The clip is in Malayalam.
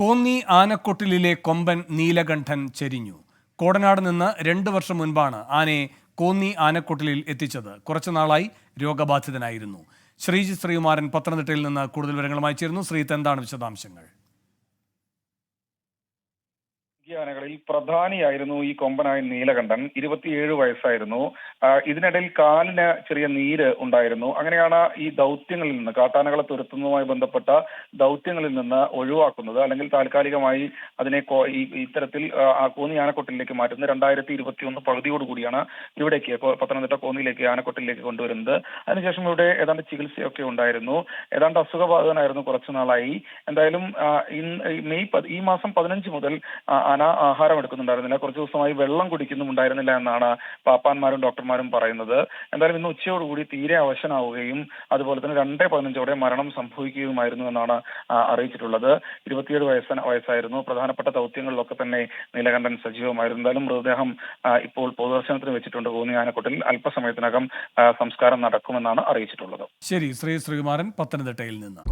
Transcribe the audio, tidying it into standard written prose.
കോന്നി ആനക്കൊട്ടിലിലെ കൊമ്പൻ നീലകണ്ഠൻ ചെരിഞ്ഞു. കോടനാട് നിന്ന് 2 വർഷം മുൻപാണ് ആനയെ കോന്നി ആനക്കൊട്ടിലിൽ എത്തിച്ചത്. കുറച്ചുനാളായി രോഗബാധിതനായിരുന്നു. ശ്രീജിത്ത് ശ്രീകുമാരൻ പത്തനംതിട്ടയിൽ നിന്ന് കൂടുതൽ വിവരങ്ങളുമായി ചേരുന്നു. ശ്രീജിത്ത്, എന്താണ് വിശദാംശങ്ങൾ? ആനകളിൽ പ്രധാനിയായിരുന്നു ഈ കൊമ്പനായ നീലകണ്ഠൻ. 27 വയസ്സായിരുന്നു. ഇതിനിടയിൽ കാലിന് ചെറിയ നീര് ഉണ്ടായിരുന്നു. അങ്ങനെയാണ് ഈ ദൗത്യങ്ങളിൽ നിന്ന്, കാട്ടാനകളെ തുരത്തുന്നതുമായി ബന്ധപ്പെട്ട ദൗത്യങ്ങളിൽ നിന്ന് ഒഴിവാക്കുന്നത്, അല്ലെങ്കിൽ താൽക്കാലികമായി അതിനെ ഇത്തരത്തിൽ കോന്നി ആനക്കൊട്ടിലേക്ക് മാറ്റുന്നത്. 2021 പകുതിയോടുകൂടിയാണ് ഇവിടേക്ക് പത്തനംതിട്ട കോന്നിയിലേക്ക് ആനക്കൊട്ടിലേക്ക് കൊണ്ടുവരുന്നത്. അതിനുശേഷം ഇവിടെ ഏതാണ്ട് ചികിത്സയൊക്കെ ഉണ്ടായിരുന്നു. ഏതാണ്ട് അസുഖബാധിതനായിരുന്നു കുറച്ചു നാളായി. എന്തായാലും ഈ മാസം 15 മുതൽ ആന ആഹാരം എടുക്കുന്നുണ്ടായിരുന്നില്ല. കുറച്ചു ദിവസമായി വെള്ളം കുടിക്കുന്നുണ്ടായിരുന്നില്ല എന്നാണ് പാപ്പാന്മാരും ഡോക്ടർമാരും പറയുന്നത്. എന്തായാലും ഇന്ന് ഉച്ചയോടുകൂടി തീരെ അവശനാവുകയും അതുപോലെ തന്നെ 2:15 മരണം സംഭവിക്കുകയുമായിരുന്നു എന്നാണ് അറിയിച്ചിട്ടുള്ളത്. 27 വയസ്സായിരുന്നു. പ്രധാനപ്പെട്ട ദൗത്യങ്ങളിലൊക്കെ തന്നെ നീലകണ്ഠൻ സജീവമായിരുന്നു. എന്തായാലും മൃതദേഹം ഇപ്പോൾ പൊതുദർശനത്തിന് വെച്ചിട്ടുണ്ട് കോന്നി ആനക്കൊട്ടിൽ. അല്പസമയത്തിനകം സംസ്കാരം നടക്കുമെന്നാണ് അറിയിച്ചിട്ടുള്ളത്. ശരി, ശ്രീകുമാരൻ പത്തനംതിട്ടയിൽ നിന്ന്.